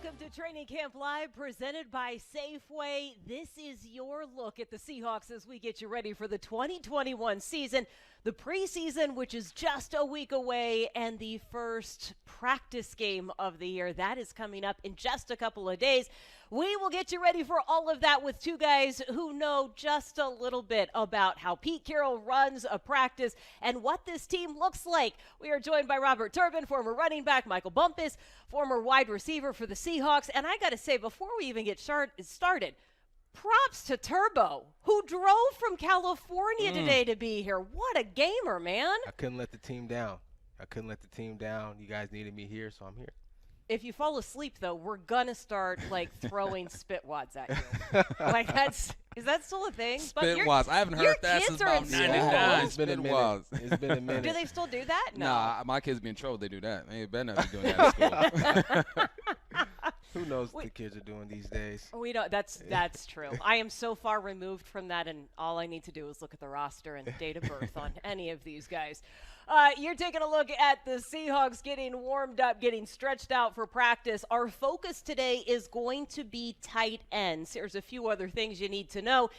Welcome to Training Camp Live, presented by Safeway. This is your look at the Seahawks as we get you ready for the 2021 season, the preseason, which is just a week away, and the first practice game of the year. That is coming up in just a couple of days. We will get you ready for all of that with two guys who know just a little bit about how Pete Carroll runs a practice and what this team looks like. We are joined by Robert Turbin, former running back, Michael Bumpus, former wide receiver for the Seahawks. And I got to say, before we even get started, props to Turbo, who drove from California today to be here. What a gamer, man. I couldn't let the team down. You guys needed me here, so I'm here. If you fall asleep, though, we're going to start, throwing spit wads at you. Is that still a thing? Spit wads. I haven't heard that since about 99. It's been a minute. It's been a minute. Do they still do that? No. Nah, my kids be in trouble. They do that. They better not be doing that at school. Who knows what the kids are doing these days? We don't. That's true. I am so far removed from that, and all I need to do is look at the roster and date of birth on any of these guys. You're taking a look at the Seahawks getting warmed up, getting stretched out for practice. Our focus today is going to be tight ends. Here's a few other things you need to know.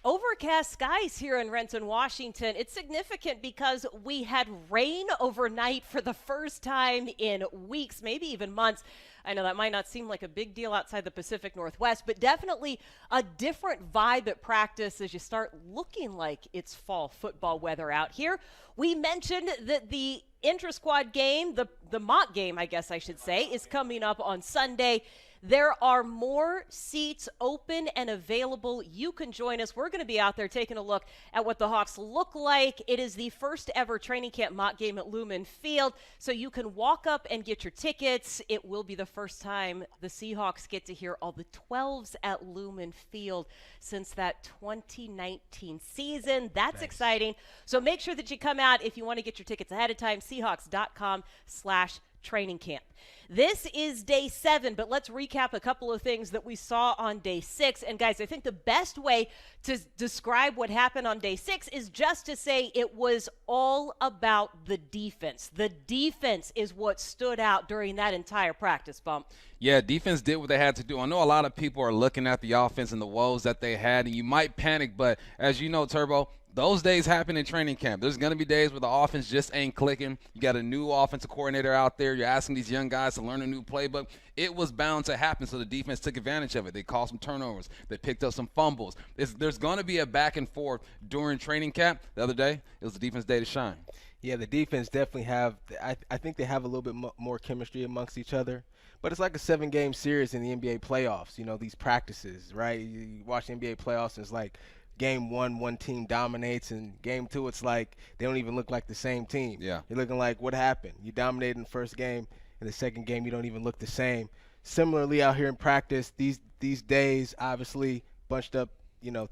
Overcast skies here in Renton, Washington. It's significant because we had rain overnight for the first time in weeks, maybe even months. I know that might not seem like a big deal outside the Pacific Northwest, but definitely a different vibe at practice as you start looking like it's fall football weather out here. We mentioned that the intra-squad game, the mock game, I guess I should say, is coming up on Sunday. There are more seats open and available. You can join us. We're going to be out there taking a look at what the Hawks look like. It is the first ever training camp mock game at Lumen Field, so you can walk up and get your tickets. It will be the first time the Seahawks get to hear all the 12s at Lumen Field since that 2019 season. That's exciting. So make sure that you come out if you want to get your tickets ahead of time. Seahawks.com/training camp. This is day 7, but let's recap a couple of things that we saw on day 6. And guys, I think the best way to describe what happened on day 6 is just to say it was all about the defense. The defense is what stood out during that entire practice, Bump. Yeah, defense did what they had to do. I know a lot of people are looking at the offense and the woes that they had, and you might panic, but as you know, Turbo, those days happen in training camp. There's going to be days where the offense just ain't clicking. You got a new offensive coordinator out there. You're asking these young guys to learn a new playbook. It was bound to happen, so the defense took advantage of it. They caused some turnovers. They picked up some fumbles. There's going to be a back and forth during training camp. The other day, it was the defense day to shine. Yeah, the defense definitely have – I think they have a little bit more chemistry amongst each other. But it's like a 7-game series in the NBA playoffs, these practices, right? You watch the NBA playoffs, and it's like – Game 1, one team dominates, and Game 2, it's like they don't even look like the same team. Yeah. You're looking like, what happened? You dominated in the first game. In the second game, you don't even look the same. Similarly, out here in practice, these days obviously bunched up,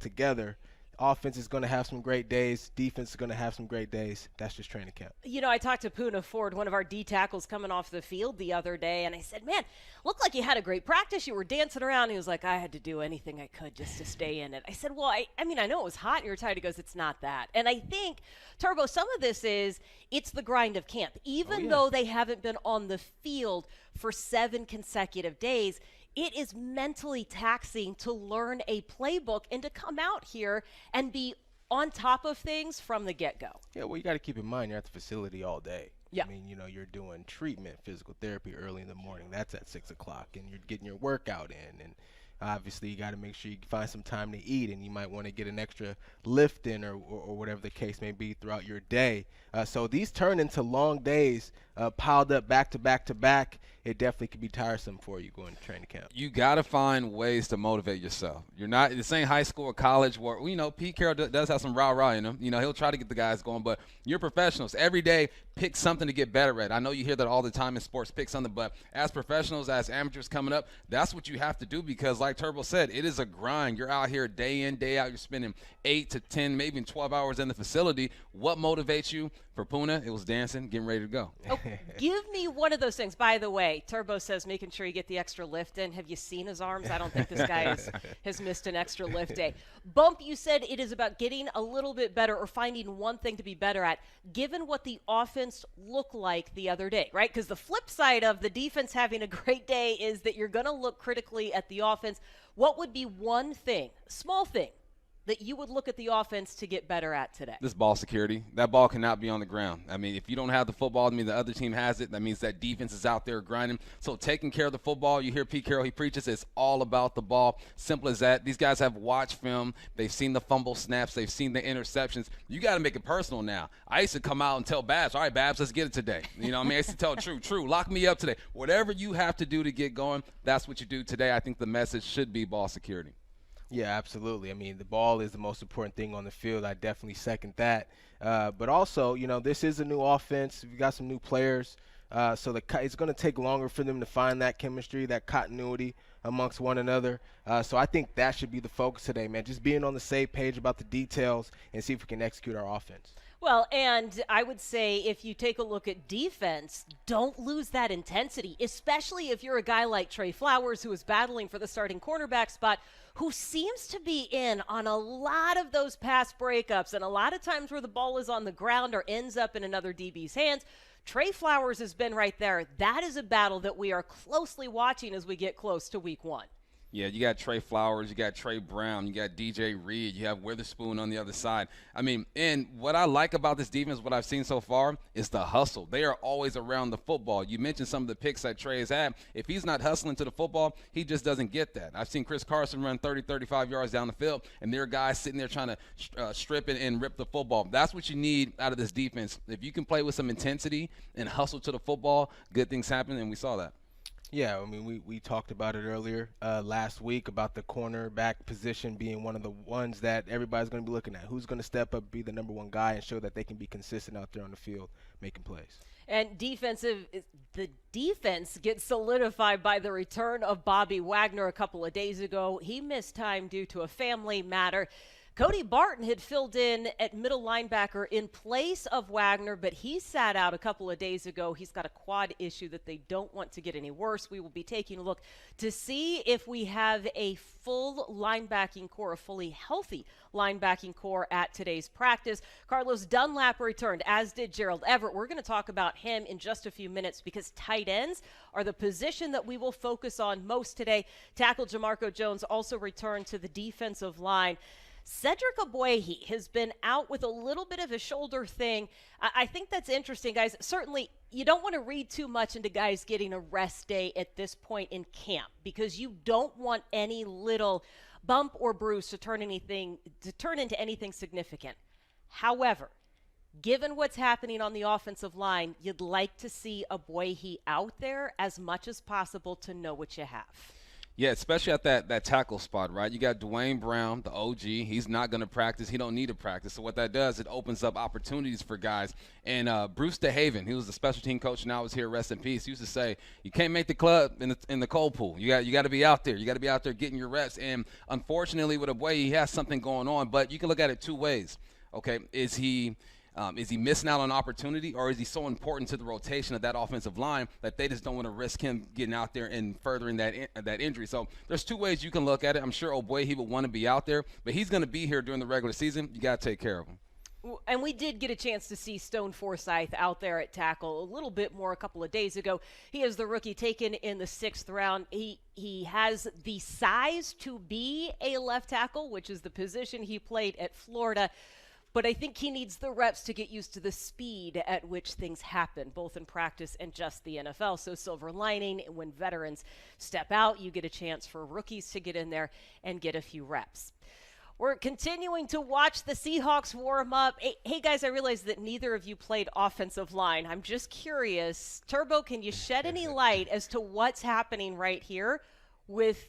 together. Offense is going to have some great days. Defense is going to have some great days. That's just training camp. I talked to Poona Ford, one of our D tackles coming off the field the other day, and I said, man, looked like you had a great practice. You were dancing around. He was like, I had to do anything I could just to stay in it. I said, well, I know it was hot and you were tired. He goes, it's not that. And I think, Turbo, some of this it's the grind of camp. Even though they haven't been on the field for 7 consecutive days, it is mentally taxing to learn a playbook and to come out here and be on top of things from the get-go. Yeah, well, you got to keep in mind you're at the facility all day. Yeah. I mean, you're doing treatment, physical therapy early in the morning. That's at 6 o'clock, and you're getting your workout in. And obviously, you got to make sure you find some time to eat, and you might want to get an extra lift in or whatever the case may be throughout your day. So these turn into long days piled up back to back to back. It definitely could be tiresome for you going to training camp. You got to find ways to motivate yourself. You're not – this ain't high school or college where, Pete Carroll does have some rah-rah in him. He'll try to get the guys going, but you're professionals. Every day, pick something to get better at. I know you hear that all the time in sports, pick something, but as professionals, as amateurs coming up, that's what you have to do because, like like Turbo said, it is a grind. You're out here day in, day out. You're spending 8 to 10, maybe even 12 hours in the facility. What motivates you? For Puna, it was dancing, getting ready to go. Oh, give me one of those things. By the way, Turbo says making sure you get the extra lift in. Have you seen his arms? I don't think this guy has missed an extra lift day. Bump, you said it is about getting a little bit better or finding one thing to be better at, given what the offense looked like the other day, right? Because the flip side of the defense having a great day is that you're going to look critically at the offense. What would be one thing, small thing, that you would look at the offense to get better at today? This ball security. That ball cannot be on the ground. I mean, if you don't have the football, I mean, the other team has it. That means that defense is out there grinding. So taking care of the football, you hear Pete Carroll, he preaches, it's all about the ball. Simple as that. These guys have watched film. They've seen the fumble snaps. They've seen the interceptions. You got to make it personal now. I used to come out and tell Babs, all right, Babs, let's get it today. You know what I mean? I used to tell True, lock me up today. Whatever you have to do to get going, that's what you do today. I think the message should be ball security. Yeah, absolutely. I mean, the ball is the most important thing on the field. I definitely second that. But also, you know, this is a new offense. We've got some new players. So it's going to take longer for them to find that chemistry, that continuity amongst one another. So I think that should be the focus today, man. Just being on the same page about the details and see if we can execute our offense. Well, and I would say if you take a look at defense, don't lose that intensity, especially if you're a guy like Trey Flowers, who is battling for the starting cornerback spot, who seems to be in on a lot of those pass breakups and a lot of times where the ball is on the ground or ends up in another DB's hands. Trey Flowers has been right there. That is a battle that we are closely watching as we get close to week 1. Yeah, you got Trey Flowers, you got Trey Brown, you got DJ Reed, you have Witherspoon on the other side. I mean, and what I like about this defense, what I've seen so far, is the hustle. They are always around the football. You mentioned some of the picks that Trey has had. If he's not hustling to the football, he just doesn't get that. I've seen Chris Carson run 30, 35 yards down the field, and there are guys sitting there trying to strip and rip the football. That's what you need out of this defense. If you can play with some intensity and hustle to the football, good things happen, and we saw that. Yeah, I mean, we talked about it earlier last week about the cornerback position being one of the ones that everybody's going to be looking at. Who's going to step up, be the number one guy, and show that they can be consistent out there on the field making plays. And the defense gets solidified by the return of Bobby Wagner a couple of days ago. He missed time due to a family matter. Cody Barton had filled in at middle linebacker in place of Wagner, but he sat out a couple of days ago. He's got a quad issue that they don't want to get any worse. We will be taking a look to see if we have a full linebacking core, a fully healthy linebacking core at today's practice. Carlos Dunlap returned, as did Gerald Everett. We're going to talk about him in just a few minutes because tight ends are the position that we will focus on most today. Tackle Jamarco Jones also returned to the defensive line. Cedric Ogbuehi has been out with a little bit of a shoulder thing. I think that's interesting, guys. Certainly, you don't want to read too much into guys getting a rest day at this point in camp because you don't want any little bump or bruise to turn into anything significant. However, given what's happening on the offensive line, you'd like to see Ogbuehi out there as much as possible to know what you have. Yeah, especially at that tackle spot, right? You got Dwayne Brown, the OG. He's not going to practice. He don't need to practice. So what that does, it opens up opportunities for guys. And Bruce DeHaven, he was the special team coach, now is here, rest in peace. He used to say, you can't make the club in the cold pool. You got to be out there. You got to be out there getting your reps. And unfortunately, with Ogbuehi, he has something going on. But you can look at it two ways. Okay, is he missing out on opportunity, or is he so important to the rotation of that offensive line that they just don't want to risk him getting out there and furthering that injury? So there's two ways you can look at it. I'm sure Ogbuehi would want to be out there, but he's going to be here during the regular season. You got to take care of him. And we did get a chance to see Stone Forsythe out there at tackle a little bit more a couple of days ago. He is the rookie taken in the 6th round. He has the size to be a left tackle, which is the position he played at Florida. But I think he needs the reps to get used to the speed at which things happen, both in practice and just the NFL. So silver lining, when veterans step out, you get a chance for rookies to get in there and get a few reps. We're continuing to watch the Seahawks warm up. Hey, guys, I realize that neither of you played offensive line. I'm just curious. Turbo, can you shed any light as to what's happening right here with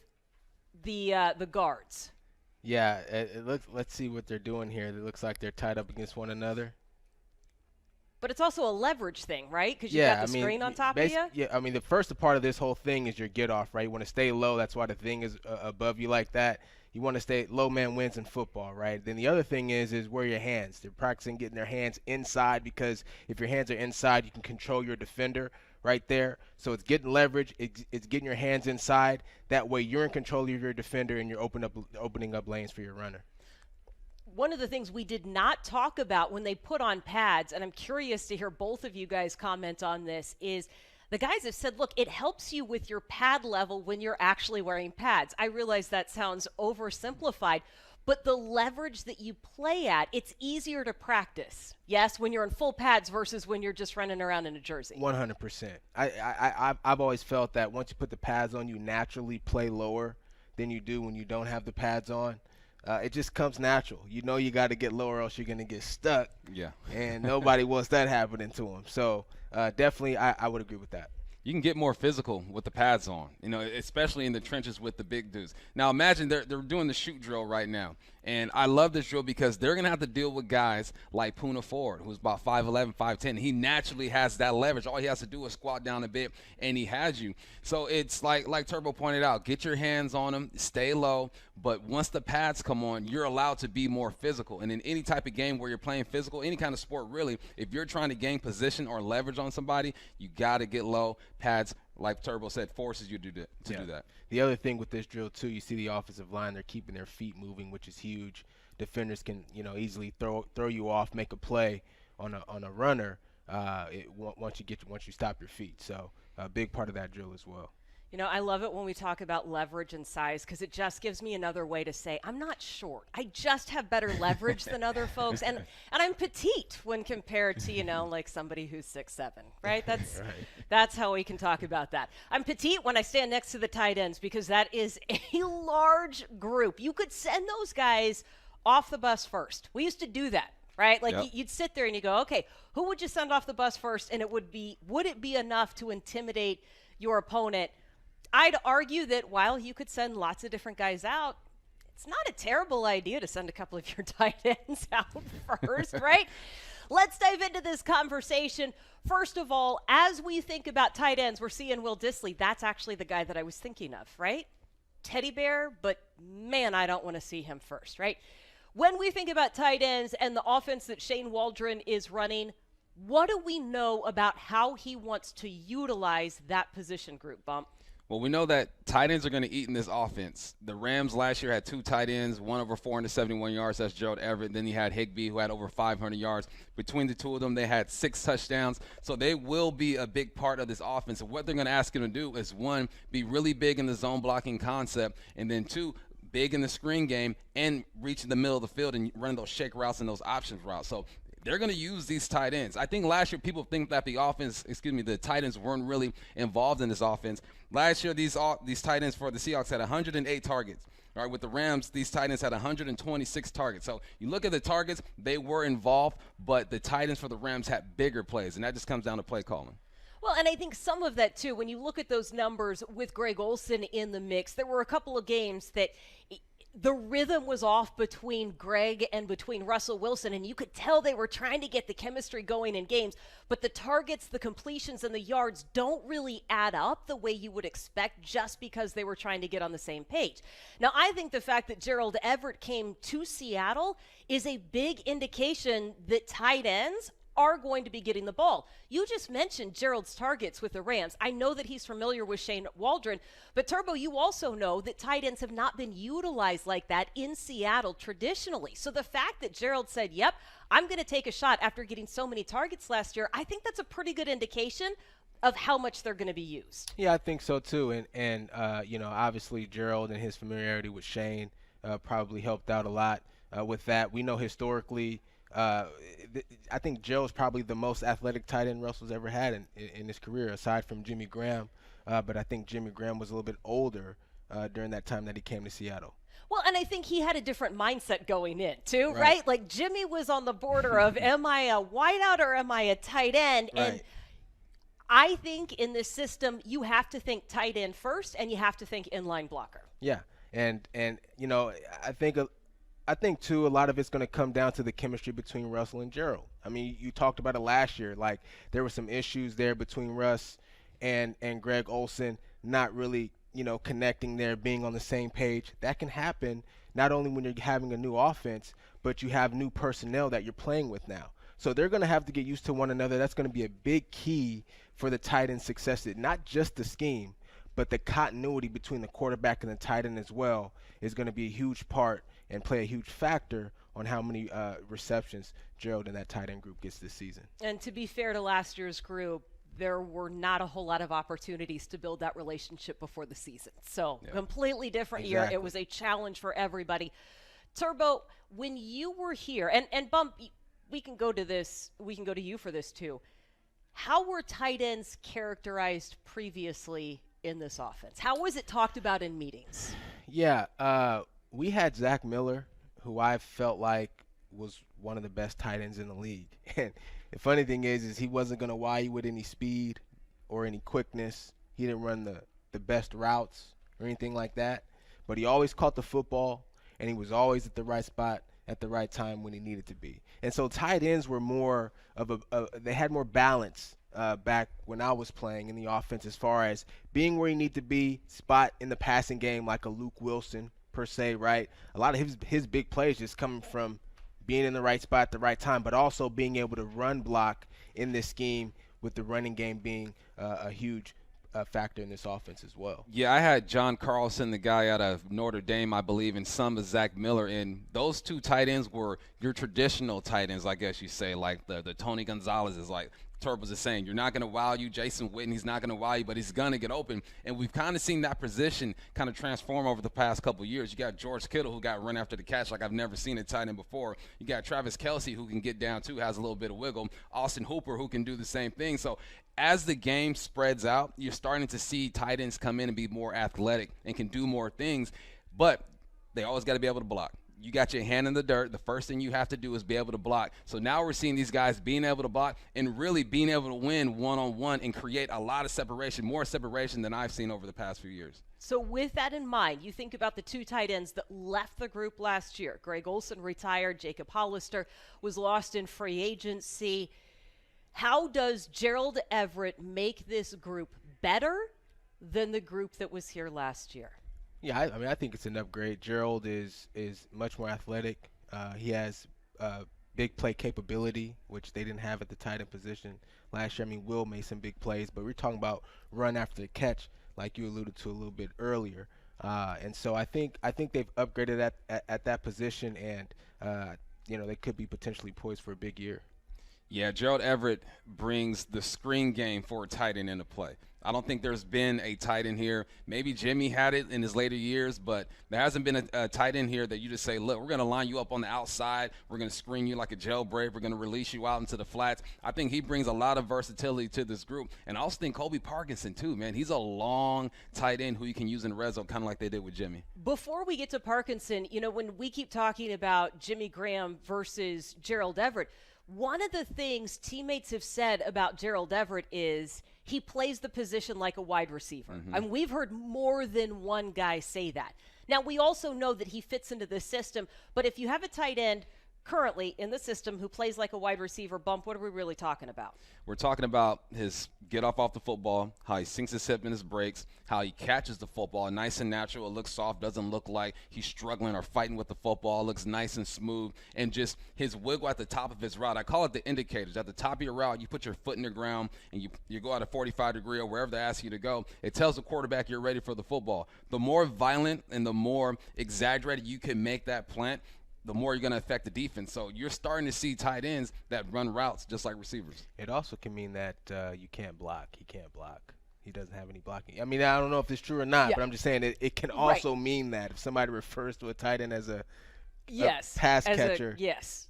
the guards? Yeah, it looks. Let's see what they're doing here. It looks like they're tied up against one another. But it's also a leverage thing, right? Because you've got the screen on top of you. Yeah, I mean, the first part of this whole thing is your get off, right? You want to stay low. That's why the thing is above you like that. You want to stay low, man wins in football, right? Then the other thing is where your hands. They're practicing getting their hands inside, because if your hands are inside, you can control your defender right there. So it's getting leverage. It's getting your hands inside. That way you're in control of your defender and you're opening up lanes for your runner. One of the things we did not talk about when they put on pads, and I'm curious to hear both of you guys comment on this, is the guys have said, look, it helps you with your pad level when you're actually wearing pads. I realize that sounds oversimplified, but the leverage that you play at, it's easier to practice, yes, when you're in full pads versus when you're just running around in a jersey. 100%. I've always felt that once you put the pads on, you naturally play lower than you do when you don't have the pads on. It just comes natural. You know you got to get lower, else you're going to get stuck. Yeah. And nobody wants that happening to them. So definitely I would agree with that. You can get more physical with the pads on, especially in the trenches with the big dudes. Now imagine they're doing the shoot drill right now. And I love this drill because they're going to have to deal with guys like Poona Ford, who's about 5'11", 5'10". He naturally has that leverage. All he has to do is squat down a bit, and he has you. So it's like Turbo pointed out, get your hands on him, stay low. But once the pads come on, you're allowed to be more physical. And in any type of game where you're playing physical, any kind of sport really, if you're trying to gain position or leverage on somebody, you got to get low. Pads, like Turbo said, forces you to do that. The other thing with this drill too, you see the offensive line, they're keeping their feet moving, which is huge. Defenders can easily throw you off, make a play on a runner once you stop your feet. So a big part of that drill as well. I love it when we talk about leverage and size, because it just gives me another way to say I'm not short. I just have better leverage than other folks, and I'm petite when compared to like somebody who's 6'7", right? That's how we can talk about that. I'm petite when I stand next to the tight ends, because that is a large group. You could send those guys off the bus first. We used to do that, right? Like you'd sit there and you go, okay, who would you send off the bus first? And would it be enough to intimidate your opponent? I'd argue that while you could send lots of different guys out, it's not a terrible idea to send a couple of your tight ends out first, right? Let's dive into this conversation. First of all, as we think about tight ends, we're seeing Will Dissly. That's actually the guy that I was thinking of, right? Teddy bear, but man, I don't want to see him first, right? When we think about tight ends and the offense that Shane Waldron is running, what do we know about how he wants to utilize that position group, Bump? Well, we know that tight ends are going to eat in this offense. The Rams last year had 2 tight ends, one over 471 yards. That's Gerald Everett. Then you had Higbee, who had over 500 yards. Between the two of them, they had 6 touchdowns. So they will be a big part of this offense. And what they're going to ask him to do is, 1, be really big in the zone blocking concept, and then 2, big in the screen game and reaching the middle of the field and running those shake routes and those options routes. So they're going to use these tight ends. I think last year people think that the tight ends weren't really involved in this offense. Last year, these tight ends for the Seahawks had 108 targets. All right, with the Rams, these tight ends had 126 targets. So you look at the targets, they were involved, but the tight ends for the Rams had bigger plays, and that just comes down to play calling. Well, and I think some of that, too, when you look at those numbers with Greg Olsen in the mix, there were a couple of games that the rhythm was off between Greg and between Russell Wilson, and you could tell they were trying to get the chemistry going in games, but the targets, the completions, and the yards don't really add up the way you would expect just because they were trying to get on the same page. Now, I think the fact that Gerald Everett came to Seattle is a big indication that tight ends are going to be getting the ball. You just mentioned Gerald's targets with the Rams. I know that he's familiar with Shane Waldron, but Turbo, you also know that tight ends have not been utilized like that in Seattle traditionally. So the fact that Gerald said, yep, I'm going to take a shot after getting so many targets last year, I think that's a pretty good indication of how much they're going to be used. Yeah, I think so too. And obviously Gerald and his familiarity with Shane probably helped out a lot with that. We know historically, I think Gerald's probably the most athletic tight end Russell's ever had in his career, aside from Jimmy Graham. But I think Jimmy Graham was a little bit older during that time that he came to Seattle. Well, and I think he had a different mindset going in, too, right? Like Jimmy was on the border of, am I a wideout or am I a tight end? Right. And I think in this system, you have to think tight end first, and you have to think inline blocker. Yeah, and I think I think too, a lot of it's going to come down to the chemistry between Russell and Gerald. I mean, you talked about it last year. Like, there were some issues there between Russ and Greg Olsen, not really, connecting there, being on the same page. That can happen not only when you're having a new offense, but you have new personnel that you're playing with now. So they're going to have to get used to one another. That's going to be a big key for the tight end success. Not just the scheme, but the continuity between the quarterback and the tight end as well is going to be a huge part and play a huge factor on how many receptions Gerald and that tight end group gets this season. And to be fair to last year's group, there were not a whole lot of opportunities to build that relationship before the season. So completely different year. It was a challenge for everybody. Turbo, when you were here, and Bump, we can go to this, we can go to you for this too. How were tight ends characterized previously in this offense? How was it talked about in meetings? Yeah, we had Zach Miller, who I felt like was one of the best tight ends in the league. And the funny thing is he wasn't going to wow you with any speed or any quickness. He didn't run the best routes or anything like that. But he always caught the football, and he was always at the right spot at the right time when he needed to be. And so tight ends were more of they had more balance back when I was playing in the offense as far as being where you need to be, spot in the passing game like a Luke Wilson per se, right? A lot of his big plays just coming from being in the right spot at the right time, but also being able to run block in this scheme with the running game being a huge factor in this offense as well. Yeah, I had John Carlson, the guy out of Notre Dame, I believe, and some of Zach Miller. And those two tight ends were your traditional tight ends, I guess you say, like the Tony Gonzalez's, like Turbos is saying. You're not going to wow you. Jason Witten's not going to wow you, but he's going to get open. And we've kind of seen that position kind of transform over the past couple of years. You got George Kittle, who got run after the catch like I've never seen a tight end before. You got Travis Kelce, who can get down too, has a little bit of wiggle. Austin Hooper, who can do the same thing. So as the game spreads out, you're starting to see tight ends come in and be more athletic and can do more things, but they always got to be able to block. You got your hand in the dirt. The first thing you have to do is be able to block. So now we're seeing these guys being able to block and really being able to win one-on-one and create a lot of separation, more separation than I've seen over the past few years. So with that in mind, you think about the two tight ends that left the group last year. Greg Olsen retired. Jacob Hollister was lost in free agency. How does Gerald Everett make this group better than the group that was here last year? Yeah, I mean, I think it's an upgrade. Gerald is much more athletic. He has big play capability, which they didn't have at the tight end position last year. I mean, Will made some big plays, but we're talking about run after the catch, like you alluded to a little bit earlier. And so I think they've upgraded at that position, and they could be potentially poised for a big year. Yeah, Gerald Everett brings the screen game for a tight end into play. I don't think there's been a tight end here. Maybe Jimmy had it in his later years, but there hasn't been a tight end here that you just say, look, we're going to line you up on the outside. We're going to screen you like a jailbreak. We're going to release you out into the flats. I think he brings a lot of versatility to this group. And I also think Kobe Parkinson, too, man. He's a long tight end who you can use in the red zone, kind of like they did with Jimmy. Before we get to Parkinson, when we keep talking about Jimmy Graham versus Gerald Everett, one of the things teammates have said about Gerald Everett is he plays the position like a wide receiver. Mm-hmm. And we've heard more than one guy say that. Now, we also know that he fits into the system, but if you have a tight end currently in the system who plays like a wide receiver, Bump, what are we really talking about? We're talking about his get off the football, how he sinks his hip in his breaks, how he catches the football nice and natural. It looks soft, doesn't look like he's struggling or fighting with the football. It looks nice and smooth, and just his wiggle at the top of his route. I call it the indicators. At the top of your route, you put your foot in the ground and you go at a 45 degree or wherever they ask you to go. It tells the quarterback you're ready for the football. The more violent and the more exaggerated you can make that plant, the more you're going to affect the defense. So you're starting to see tight ends that run routes just like receivers. It also can mean that you can't block. He can't block. He doesn't have any blocking. I mean, I don't know if it's true or not, but I'm just saying it can also mean that if somebody refers to a tight end as a pass catcher,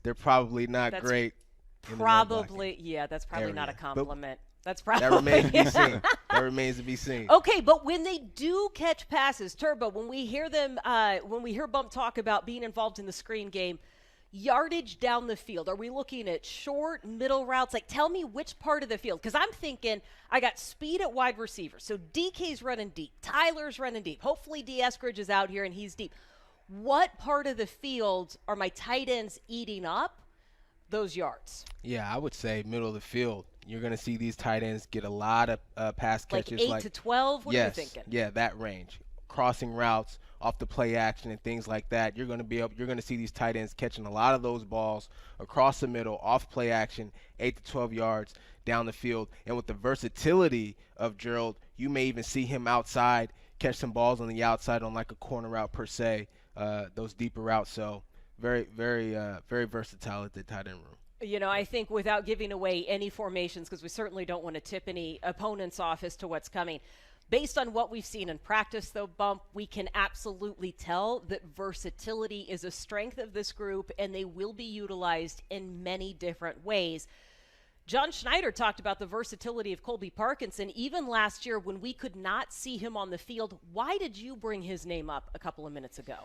they're probably not great. Probably, that's probably not a compliment. That's probably that remains to be seen. That remains to be seen. Okay, but when they do catch passes, Turbo, when we hear them, when we hear Bump talk about being involved in the screen game, yardage down the field, are we looking at short, middle routes? Like, tell me which part of the field, because I'm thinking I got speed at wide receiver, so DK's running deep, Tyler's running deep. Hopefully D. Eskridge is out here and he's deep. What part of the field are my tight ends eating up those yards? Yeah, I would say middle of the field. You're going to see these tight ends get a lot of pass catches. Like 8 to 12? What are you thinking? Yeah, that range. Crossing routes, off the play action and things like that. You're going to see these tight ends catching a lot of those balls across the middle, off play action, 8 to 12 yards down the field. And with the versatility of Gerald, you may even see him outside, catch some balls on the outside on like a corner route per se, those deeper routes. So very, very, very versatile at the tight end room. You know, I think without giving away any formations, because we certainly don't want to tip any opponents off as to what's coming, based on what we've seen in practice, though, Bump, we can absolutely tell that versatility is a strength of this group, and they will be utilized in many different ways. John Schneider talked about the versatility of Colby Parkinson even last year when we could not see him on the field. Why did you bring his name up a couple of minutes ago?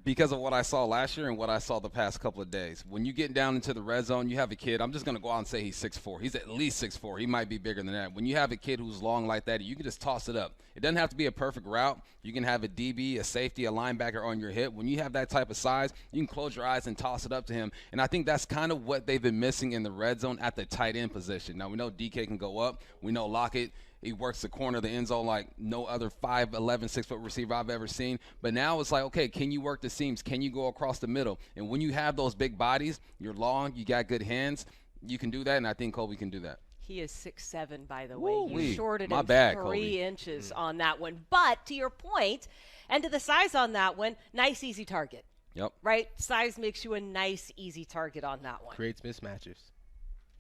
Because of what I saw last year and what I saw the past couple of days. When you get down into the red zone, you have a kid. I'm just going to go out and say he's 6'4". He's at least 6'4". He might be bigger than that. When you have a kid who's long like that, you can just toss it up. It doesn't have to be a perfect route. You can have a DB, a safety, a linebacker on your hip. When you have that type of size, you can close your eyes and toss it up to him. And I think that's kind of what they've been missing in the red zone at the tight end position. Now, we know DK can go up. We know Lockett. He works the corner of the end zone like no other 5'11", 6-foot receiver I've ever seen. But now it's like, okay, can you work the seams? Can you go across the middle? And when you have those big bodies, you're long, you got good hands, you can do that, and I think Colby can do that. He is 6'7", by the way. Woo-wee. You shorted My him bad, 3 Colby. inches on that one. But to your point, and to the size on that one, nice, easy target. Yep. Right? Size makes you a nice, easy target on that one. Creates mismatches.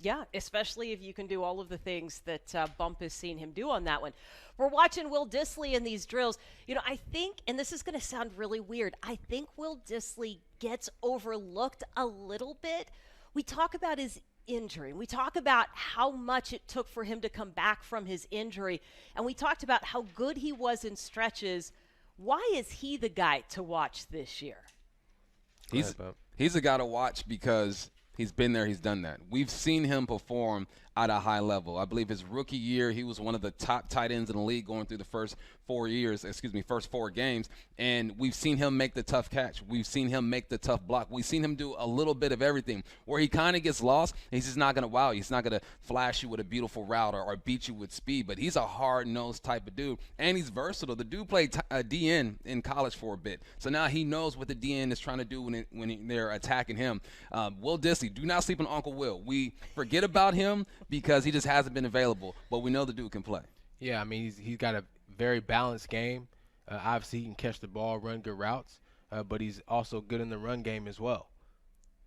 Yeah, especially if you can do all of the things that Bump has seen him do on that one. We're watching Will Dissly in these drills. You know, I think, and this is going to sound really weird, I think Will Dissly gets overlooked a little bit. We talk about his injury. We talk about how much it took for him to come back from his injury. And we talked about how good he was in stretches. Why is he the guy to watch this year? He's a guy to watch because he's been there, he's done that. We've seen him perform at a high level. I believe his rookie year, he was one of the top tight ends in the league going through the first 4 games, and we've seen him make the tough catch. We've seen him make the tough block. We've seen him do a little bit of everything. Where he kind of gets lost, he's just not going to wow you. He's not going to flash you with a beautiful route or beat you with speed, but he's a hard-nosed type of dude, and he's versatile. The dude played DN in college for a bit, so now he knows what the DN is trying to do when they're attacking him. Will Dissly, do not sleep on Uncle Will. We forget about him because he just hasn't been available, but we know the dude can play. Yeah, I mean, he's got a very balanced game. Obviously, he can catch the ball, run good routes, but he's also good in the run game as well.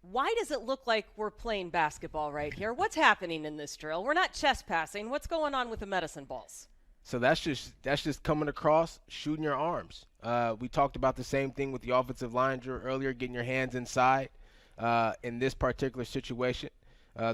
Why does it look like we're playing basketball right here? What's happening in this drill? We're not chest passing. What's going on with the medicine balls? So that's just coming across, shooting your arms. We talked about the same thing with the offensive line drill earlier, getting your hands inside. In this particular situation,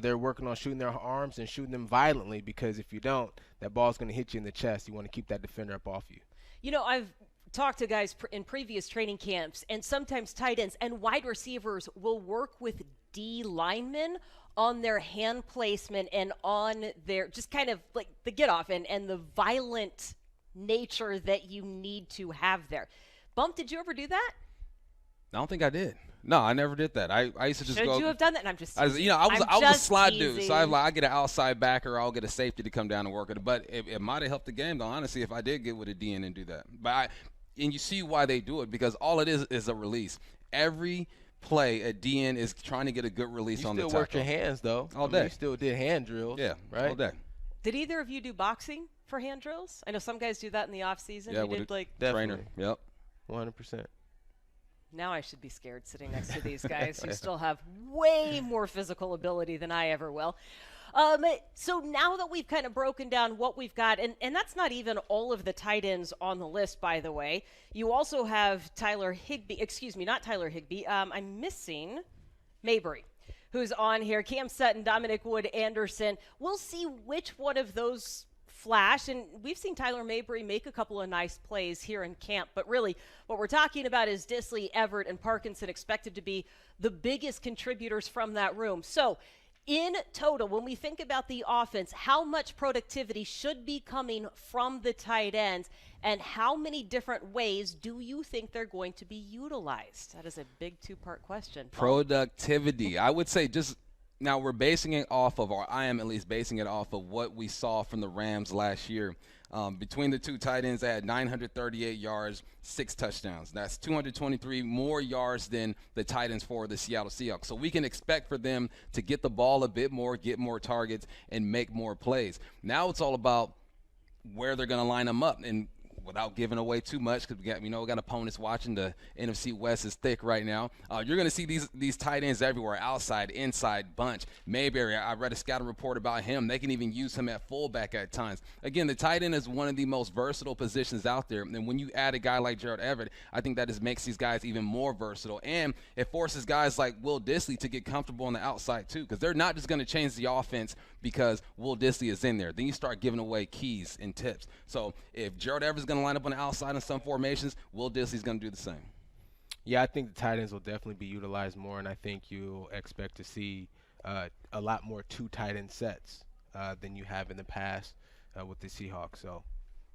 they're working on shooting their arms and shooting them violently, because if you don't, that ball's going to hit you in the chest. You want to keep that defender up off you. You know, I've talked to guys in previous training camps, and sometimes tight ends and wide receivers will work with D linemen on their hand placement and on their just kind of like the get off and the violent nature that you need to have there. Bump, did you ever do that? I don't think I did. No, I never did that. I used to just Should go. you have done that? And I'm just I was a slide dude, so I get an outside backer, or I'll get a safety to come down and work it. But it might have helped the game, though. Honestly, if I did get with a DN and do that, and you see why they do it, because all it is a release. Every play, a DN is trying to get a good release on the tackle. You still work your hands though all day. You still did hand drills. Yeah, right. All day. Did either of you do boxing for hand drills? I know some guys do that in the off season. Yeah, you with did like trainer. Yep. 100%. Now I should be scared sitting next to these guys who still have way more physical ability than I ever will. So now that we've kind of broken down what we've got, and that's not even all of the tight ends on the list, by the way. You also have I'm missing Mabry, who's on here. Cam Sutton, Dominic Wood, Anderson. We'll see which one of those flash, and we've seen Tyler Mabry make a couple of nice plays here in camp, but really what we're talking about is Dissly, Everett, and Parkinson expected to be the biggest contributors from that room. So In total, when we think about the offense, how much productivity should be coming from the tight ends, and how many different ways do you think they're going to be utilized? That is a big two-part question. Productivity. I would say just now we're basing it off of, or I am at least basing it off of what we saw from the Rams last year. Between the two tight ends, they had 938 yards, 6 touchdowns. That's 223 more yards than the tight ends for the Seattle Seahawks. So we can expect for them to get the ball a bit more, get more targets, and make more plays. Now it's all about where they're going to line them up. And without giving away too much, because we got opponents watching. The NFC West is thick right now. You're going to see these tight ends everywhere, outside, inside, bunch. Mayberry, I read a scouting report about him. They can even use him at fullback at times. Again, the tight end is one of the most versatile positions out there. And when you add a guy like Gerald Everett, I think that just makes these guys even more versatile. And it forces guys like Will Dissly to get comfortable on the outside too, because they're not just going to change the offense because Will Dissly is in there. Then you start giving away keys and tips. So if Gerald Everett's going to line up on the outside in some formations, Will Dissly's going to do the same. Yeah, I think the tight ends will definitely be utilized more, and I think you'll expect to see a lot more 2 tight end sets than you have in the past with the Seahawks. So,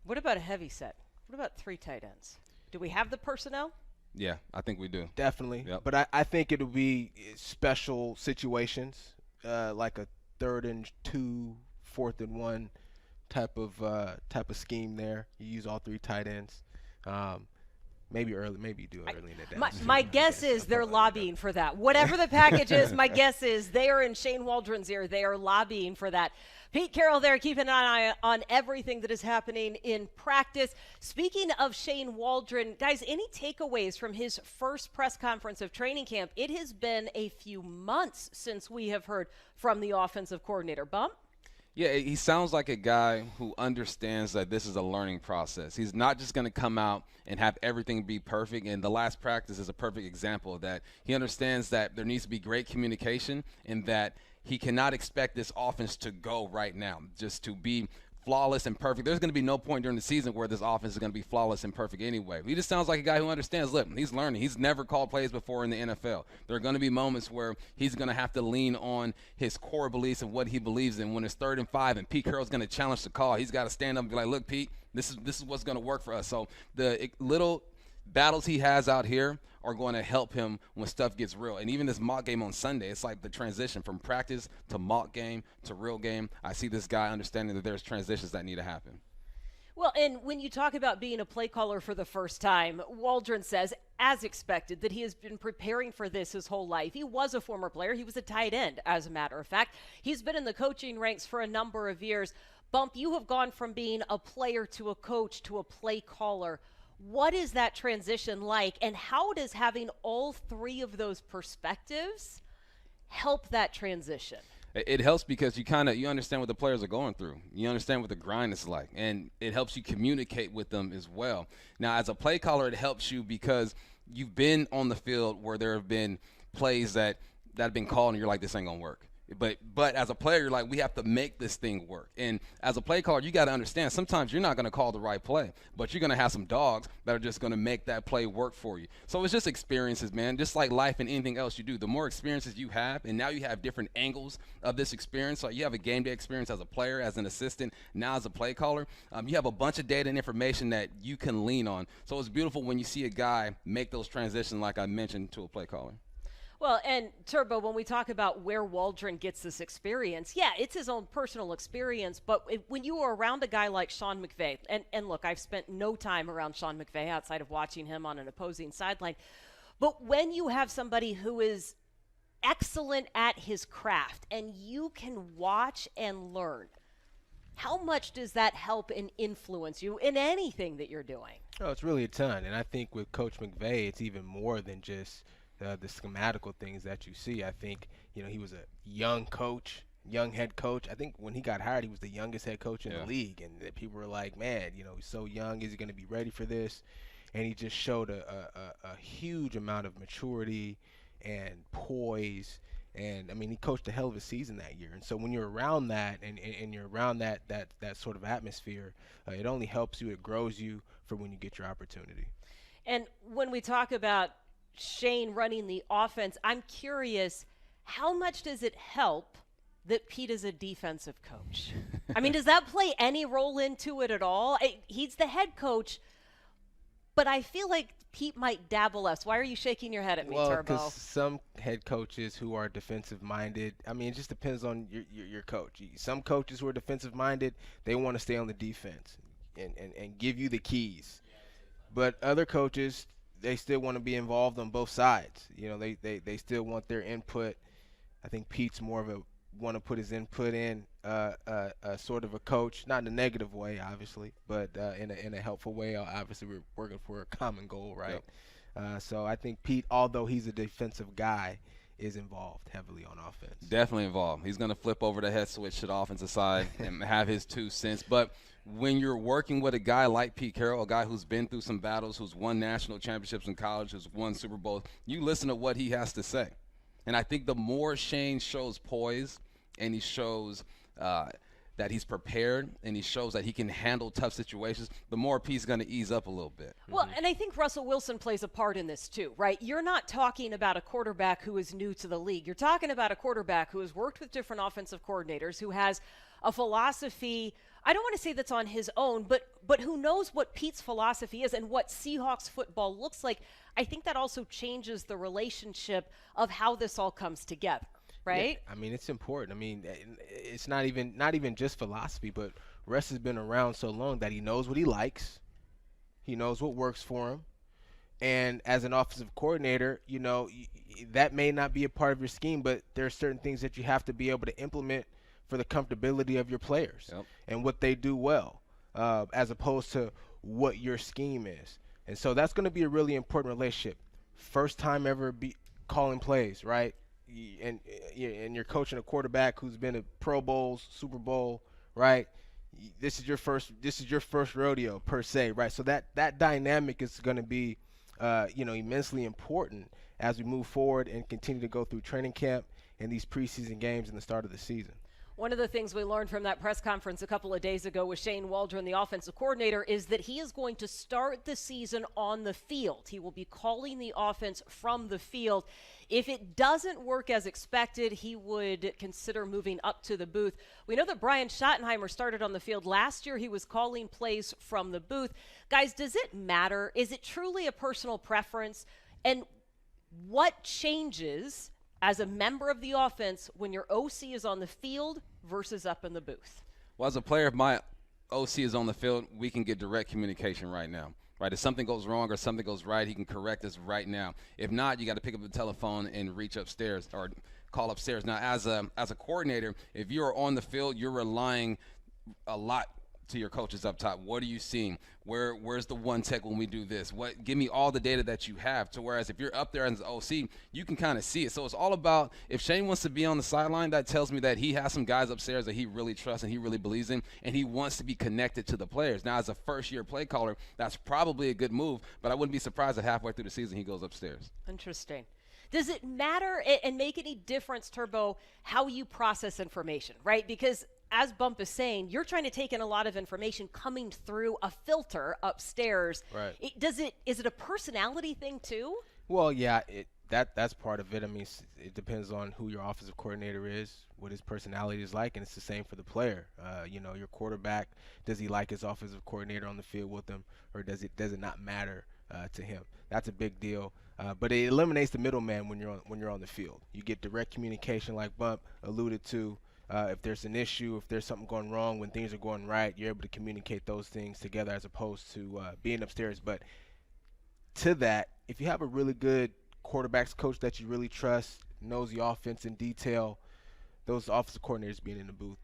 what about a heavy set? What about 3 tight ends? Do we have the personnel? Yeah, I think we do. Definitely. Yep. But I think it'll be special situations, like a 3rd and 2, 4th and 1 type of scheme there. You use all 3 tight ends. Maybe early, maybe you do it early in the day. My guess is they're lobbying for that. Whatever the package is, my guess is they are in Shane Waldron's ear. They are lobbying for that. Pete Carroll there, keeping an eye on everything that is happening in practice. Speaking of Shane Waldron, guys, any takeaways from his first press conference of training camp? It has been a few months since we have heard from the offensive coordinator. Bump? Yeah, he sounds like a guy who understands that this is a learning process. He's not just going to come out and have everything be perfect, and the last practice is a perfect example of that. He understands that there needs to be great communication and that he cannot expect this offense to go right now, just to be flawless and perfect. There's going to be no point during the season where this offense is going to be flawless and perfect anyway. He just sounds like a guy who understands, look, he's learning. He's never called plays before in the NFL. There are going to be moments where he's going to have to lean on his core beliefs and what he believes in. When it's 3rd and 5 and Pete Carroll's going to challenge the call, he's got to stand up and be like, look, Pete, this is what's going to work for us. So the little battles he has out here are going to help him when stuff gets real. And even this mock game on Sunday, it's like the transition from practice to mock game to real game. I see this guy understanding that there's transitions that need to happen. Well, and when you talk about being a play caller for the first time, Waldron says, as expected, that he has been preparing for this his whole life. He was a former player. He was a tight end, as a matter of fact. He's been in the coaching ranks for a number of years. Bump, you have gone from being a player to a coach to a play caller. What is that transition like, and how does having all 3 of those perspectives help that transition? It helps because you understand what the players are going through. You understand what the grind is like, and it helps you communicate with them as well. Now, as a play caller, it helps you because you've been on the field where there have been plays that have been called, and you're like, this ain't going to work. But as a player, you're like, we have to make this thing work. And as a play caller, you got to understand, sometimes you're not going to call the right play, but you're going to have some dogs that are just going to make that play work for you. So it's just experiences, man, just like life and anything else you do. The more experiences you have, and now you have different angles of this experience. So you have a game day experience as a player, as an assistant, now as a play caller. You have a bunch of data and information that you can lean on. So it's beautiful when you see a guy make those transitions, like I mentioned, to a play caller. Well, and Turbo, when we talk about where Waldron gets this experience, yeah, it's his own personal experience, but when you are around a guy like Sean McVay, and look, I've spent no time around Sean McVay outside of watching him on an opposing sideline, but when you have somebody who is excellent at his craft and you can watch and learn, how much does that help and influence you in anything that you're doing? Oh, it's really a ton, and I think with Coach McVay, it's even more than just the schematical things that you see. I think, he was a young head coach. I think when he got hired, he was the youngest head coach in the league. And people were like, man, he's so young. Is he going to be ready for this? And he just showed a huge amount of maturity and poise. And, he coached a hell of a season that year. And so when you're around that and you're around that sort of atmosphere, it only helps you. It grows you for when you get your opportunity. And when we talk about Shane running the offense, I'm curious, how much does it help that Pete is a defensive coach? I mean, does that play any role into it at all? He's the head coach, but I feel like Pete might dabble less. Why are you shaking your head at me, Well, Turbo? because some head coaches who are defensive-minded, I mean, it just depends on your coach. Some coaches who are defensive-minded, they want to stay on the defense and give you the keys. But other coaches, they still want to be involved on both sides. You know, they still want their input. I think Pete's more of a want to put his input in, sort of a coach, not in a negative way, obviously, but in a helpful way. Obviously, we're working for a common goal, right? Yep. So I think Pete, although he's a defensive guy, is involved heavily on offense. Definitely involved. He's going to flip over the head switch to the offensive side and have his 2 cents. But when you're working with a guy like Pete Carroll, a guy who's been through some battles, who's won national championships in college, who's won Super Bowls, you listen to what he has to say. And I think the more Shane shows poise and he shows that he's prepared and he shows that he can handle tough situations, the more Pete's going to ease up a little bit. Well, and I think Russell Wilson plays a part in this too, right? You're not talking about a quarterback who is new to the league. You're talking about a quarterback who has worked with different offensive coordinators, who has a philosophy, I don't want to say that's on his own, but who knows what Pete's philosophy is and what Seahawks football looks like. I think that also changes the relationship of how this all comes together. Right? Yeah, I mean, it's important. I mean, it's not even just philosophy, but Russ has been around so long that he knows what he likes. He knows what works for him. And as an offensive coordinator, you know, that may not be a part of your scheme, but there are certain things that you have to be able to implement for the comfortability of your players and what they do well, as opposed to what your scheme is. And so that's going to be a really important relationship. First time ever calling plays, right? And you're coaching a quarterback who's been to Pro Bowls, Super Bowl, right? This is your first rodeo per se, right? So that dynamic is going to be, immensely important as we move forward and continue to go through training camp and these preseason games and the start of the season. One of the things we learned from that press conference a couple of days ago with Shane Waldron, the offensive coordinator, is that he is going to start the season on the field. He will be calling the offense from the field. If it doesn't work as expected, he would consider moving up to the booth. We know that Brian Schottenheimer started on the field last year. He was calling plays from the booth. Guys, does it matter? Is it truly a personal preference? And what changes as a member of the offense when your OC is on the field versus up in the booth? Well, as a player, if my OC is on the field, we can get direct communication right now. Right, if something goes wrong or something goes right, he can correct us right now. If not, you got to pick up the telephone and reach upstairs or call upstairs. Now, as a coordinator, if you're on the field, you're relying a lot to your coaches up top. What are you seeing? Where's the one tech when we do this? Give me all the data that you have. To whereas if you're up there as an OC, you can kind of see it. So it's all about, if Shane wants to be on the sideline, that tells me that he has some guys upstairs that he really trusts and he really believes in, and he wants to be connected to the players. Now, as a first-year play caller, that's probably a good move, but I wouldn't be surprised if halfway through the season he goes upstairs. Interesting. Does it matter and make any difference, Turbo, how you process information, right? Because as Bump is saying, you're trying to take in a lot of information coming through a filter upstairs. Right. Is it a personality thing too? Well, yeah, that's part of it. I mean, it depends on who your offensive coordinator is, what his personality is like, and it's the same for the player. Your quarterback, does he like his offensive coordinator on the field with him, or does it not matter to him? That's a big deal. But it eliminates the middleman when you're on the field. You get direct communication, like Bump alluded to. If there's an issue, if there's something going wrong, when things are going right, you're able to communicate those things together as opposed to being upstairs. But to that, if you have a really good quarterbacks coach that you really trust, knows the offense in detail, those offensive coordinators being in the booth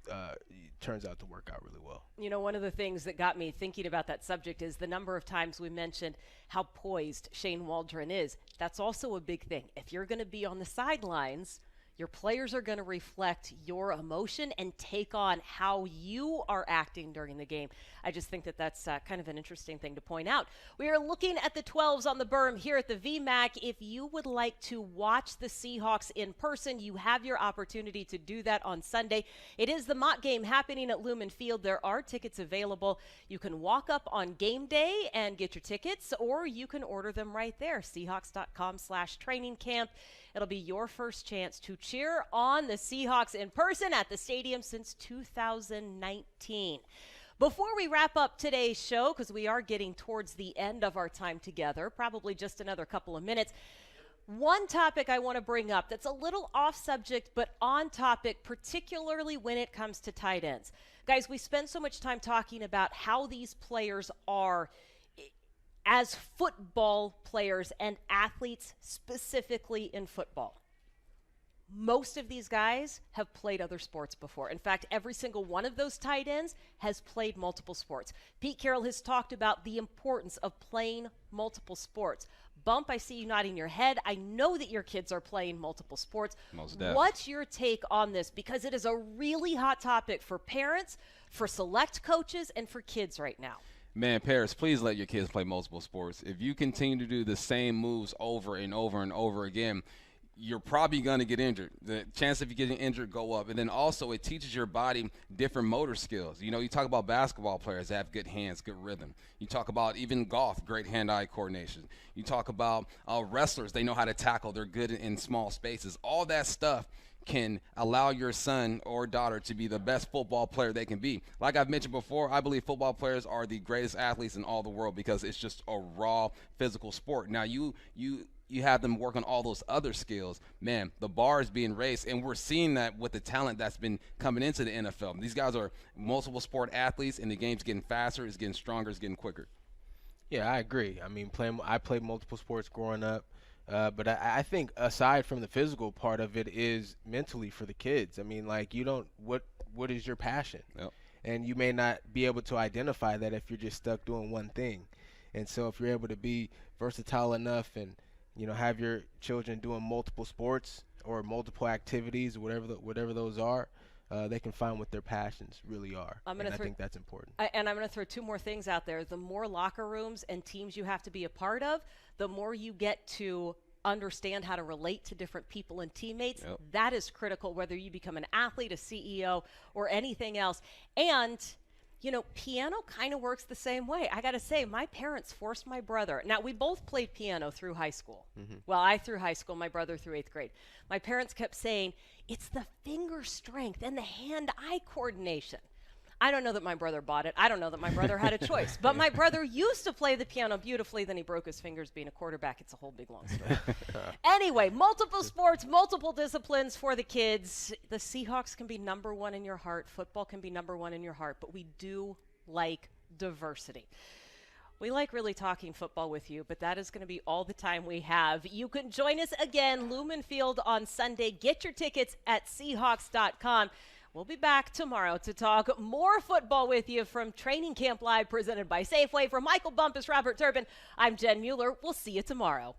turns out to work out really well. You know, one of the things that got me thinking about that subject is the number of times we mentioned how poised Shane Waldron is. That's also a big thing. If you're going to be on the sidelines, your players are going to reflect your emotion and take on how you are acting during the game. I just think that that's kind of an interesting thing to point out. We are looking at the 12s on the berm here at the VMAC. If you would like to watch the Seahawks in person, you have your opportunity to do that on Sunday. It is the mock game happening at Lumen Field. There are tickets available. You can walk up on game day and get your tickets, or you can order them right there, Seahawks.com/training camp. It'll be your first chance to cheer on the Seahawks in person at the stadium since 2019. Before we wrap up today's show, because we are getting towards the end of our time together, probably just another couple of minutes, one topic I want to bring up that's a little off subject but on topic, particularly when it comes to tight ends. Guys, we spend so much time talking about how these players are as football players and athletes, specifically in football. Most of these guys have played other sports before. In fact, every single one of those tight ends has played multiple sports. Pete Carroll has talked about the importance of playing multiple sports. Bump, I see you nodding your head. I know that your kids are playing multiple sports. Most definitely. What's your take on this? Because it is a really hot topic for parents, for select coaches, and for kids right now. Man, parents, please let your kids play multiple sports. If you continue to do the same moves over and over and over again, you're probably going to get injured. The chance of you getting injured go up. And then also it teaches your body different motor skills. You know, you talk about basketball players that have good hands, good rhythm. You talk about even golf, great hand-eye coordination. You talk about wrestlers, they know how to tackle. They're good in small spaces. All that stuff can allow your son or daughter to be the best football player they can be. Like I've mentioned before, I believe football players are the greatest athletes in all the world because it's just a raw physical sport. Now you have them work on all those other skills. Man, the bar is being raised, and we're seeing that with the talent that's been coming into the NFL. These guys are multiple sport athletes, and the game's getting faster, it's getting stronger, it's getting quicker. Yeah, I agree. I mean, I played multiple sports growing up. But I think aside from the physical part of it is mentally for the kids. I mean, like what is your passion? Yep. And you may not be able to identify that if you're just stuck doing one thing. And so if you're able to be versatile enough and, you know, have your children doing multiple sports or multiple activities, whatever those are, they can find what their passions really are. I think that's important. And I'm going to throw two more things out there. The more locker rooms and teams you have to be a part of, the more you get to understand how to relate to different people and teammates. Yep. That is critical, whether you become an athlete, a CEO, or anything else. And you know, piano kind of works the same way. I got to say, my parents forced my brother. Now, we both played piano through high school. Mm-hmm. Well, I through high school, my brother through 8th grade. My parents kept saying, it's the finger strength and the hand-eye coordination. I don't know that my brother bought it. I don't know that my brother had a choice. But my brother used to play the piano beautifully. Then he broke his fingers being a quarterback. It's a whole big long story. Anyway, multiple sports, multiple disciplines for the kids. The Seahawks can be number one in your heart. Football can be number one in your heart. But we do like diversity. We like really talking football with you, but that is going to be all the time we have. You can join us again, Lumen Field on Sunday. Get your tickets at Seahawks.com. We'll be back tomorrow to talk more football with you from Training Camp Live presented by Safeway. For Michael Bumpus, Robert Turbin, I'm Jen Mueller. We'll see you tomorrow.